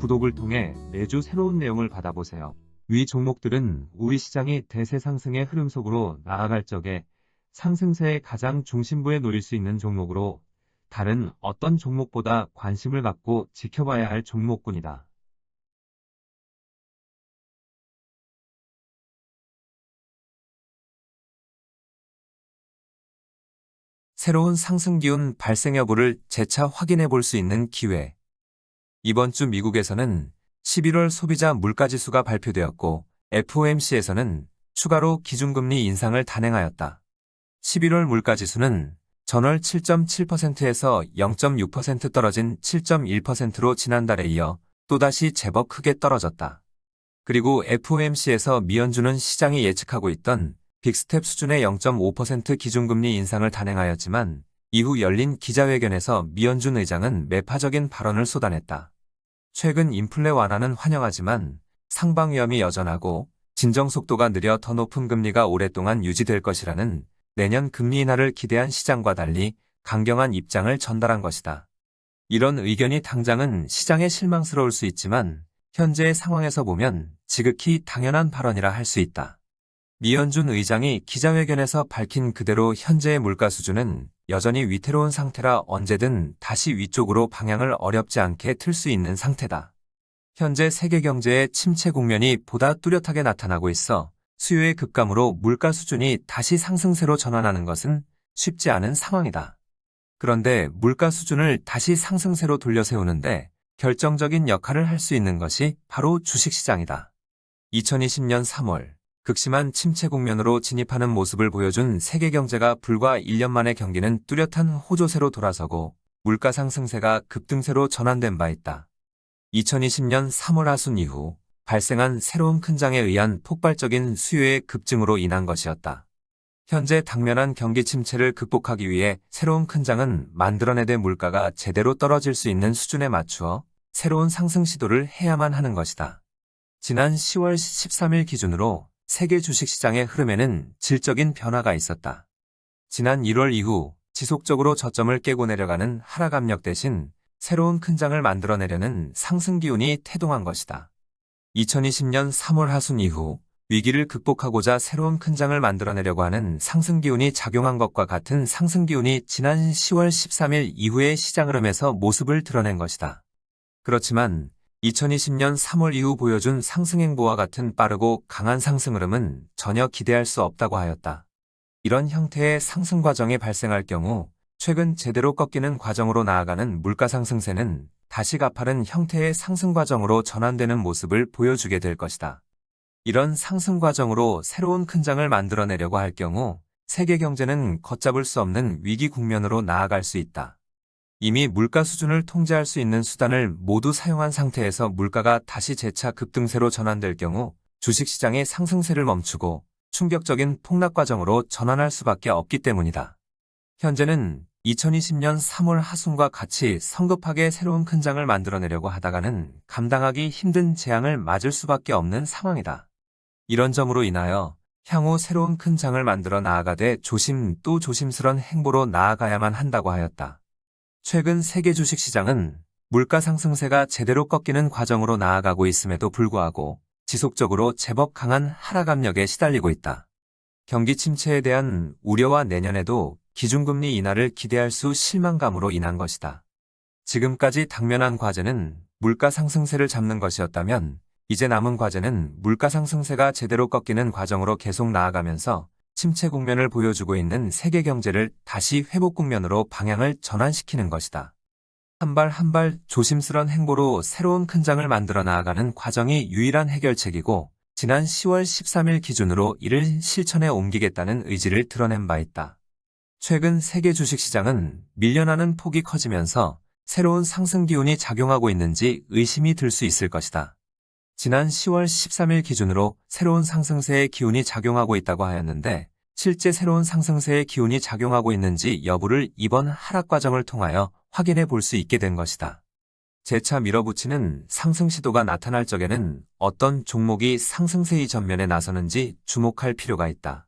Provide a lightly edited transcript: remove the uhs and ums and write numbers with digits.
구독을 통해 매주 새로운 내용을 받아보세요. 위 종목들은 우리 시장이 대세 상승의 흐름 속으로 나아갈 적에 상승세의 가장 중심부에 놓일 수 있는 종목으로 다른 어떤 종목보다 관심을 갖고 지켜봐야 할 종목군이다. 새로운 상승 기운 발생 여부를 재차 확인해 볼 수 있는 기회. 이번 주 미국에서는 11월 소비자 물가지수가 발표되었고 FOMC에서는 추가로 기준금리 인상을 단행하였다. 11월 물가지수는 전월 7.7%에서 0.6% 떨어진 7.1%로 지난달에 이어 또다시 제법 크게 떨어졌다. 그리고 FOMC에서 미연준은 시장이 예측하고 있던 빅스텝 수준의 0.5% 기준금리 인상을 단행하였지만 이후 열린 기자회견에서 미연준 의장은 매파적인 발언을 쏟아냈다. 최근 인플레 완화는 환영하지만 상방 위험이 여전하고 진정 속도가 느려 더 높은 금리가 오랫동안 유지될 것이라는 내년 금리 인하를 기대한 시장과 달리 강경한 입장을 전달한 것이다. 이런 의견이 당장은 시장에 실망스러울 수 있지만 현재의 상황에서 보면 지극히 당연한 발언이라 할 수 있다. 미연준 의장이 기자회견에서 밝힌 그대로 현재의 물가 수준은 여전히 위태로운 상태라 언제든 다시 위쪽으로 방향을 어렵지 않게 틀 수 있는 상태다. 현재 세계 경제의 침체 국면이 보다 뚜렷하게 나타나고 있어 수요의 급감으로 물가 수준이 다시 상승세로 전환하는 것은 쉽지 않은 상황이다. 그런데 물가 수준을 다시 상승세로 돌려세우는데 결정적인 역할을 할 수 있는 것이 바로 주식시장이다. 2020년 3월 극심한 침체 국면으로 진입하는 모습을 보여준 세계 경제가 불과 1년 만에 경기는 뚜렷한 호조세로 돌아서고 물가 상승세가 급등세로 전환된 바 있다. 2020년 3월 하순 이후 발생한 새로운 큰장에 의한 폭발적인 수요의 급증으로 인한 것이었다. 현재 당면한 경기 침체를 극복하기 위해 새로운 큰장은 만들어내된 물가가 제대로 떨어질 수 있는 수준에 맞추어 새로운 상승 시도를 해야만 하는 것이다. 지난 10월 13일 기준으로 세계 주식시장의 흐름에는 질적인 변화가 있었다. 지난 1월 이후 지속적으로 저점을 깨고 내려가는 하락 압력 대신 새로운 큰장을 만들어내려는 상승 기운이 태동한 것이다. 2020년 3월 하순 이후 위기를 극복하고자 새로운 큰장을 만들어내려고 하는 상승 기운이 작용한 것과 같은 상승 기운이 지난 10월 13일 이후의 시장 흐름에서 모습을 드러낸 것이다. 그렇지만 2020년 3월 이후 보여준 상승 행보와 같은 빠르고 강한 상승 흐름은 전혀 기대할 수 없다고 하였다. 이런 형태의 상승 과정이 발생할 경우 최근 제대로 꺾이는 과정으로 나아가는 물가 상승세는 다시 가파른 형태의 상승 과정으로 전환되는 모습을 보여주게 될 것이다. 이런 상승 과정으로 새로운 큰장을 만들어내려고 할 경우 세계 경제는 걷잡을 수 없는 위기 국면으로 나아갈 수 있다. 이미 물가 수준을 통제할 수 있는 수단을 모두 사용한 상태에서 물가가 다시 재차 급등세로 전환될 경우 주식시장의 상승세를 멈추고 충격적인 폭락 과정으로 전환할 수밖에 없기 때문이다. 현재는 2020년 3월 하순과 같이 성급하게 새로운 큰장을 만들어내려고 하다가는 감당하기 힘든 재앙을 맞을 수밖에 없는 상황이다. 이런 점으로 인하여 향후 새로운 큰장을 만들어 나아가되 조심 또 조심스런 행보로 나아가야만 한다고 하였다. 최근 세계 주식시장은 물가 상승세가 제대로 꺾이는 과정으로 나아가고 있음에도 불구하고 지속적으로 제법 강한 하락 압력에 시달리고 있다. 경기 침체에 대한 우려와 내년에도 기준금리 인하를 기대할 수 실망감으로 인한 것이다. 지금까지 당면한 과제는 물가 상승세를 잡는 것이었다면 이제 남은 과제는 물가 상승세가 제대로 꺾이는 과정으로 계속 나아가면서 침체 국면을 보여주고 있는 세계 경제를 다시 회복 국면으로 방향을 전환시키는 것이다. 한 발 한 발 조심스런 행보로 새로운 큰장을 만들어 나아가는 과정이 유일한 해결책이고 지난 10월 13일 기준으로 이를 실천에 옮기겠다는 의지를 드러낸 바 있다. 최근 세계 주식시장은 밀려나는 폭이 커지면서 새로운 상승 기운이 작용하고 있는지 의심이 들 수 있을 것이다. 지난 10월 13일 기준으로 새로운 상승세의 기운이 작용하고 있다고 하였는데 실제 새로운 상승세의 기운이 작용하고 있는지 여부를 이번 하락 과정을 통하여 확인해 볼 수 있게 된 것이다. 재차 밀어붙이는 상승 시도가 나타날 적에는 어떤 종목이 상승세의 전면에 나서는지 주목할 필요가 있다.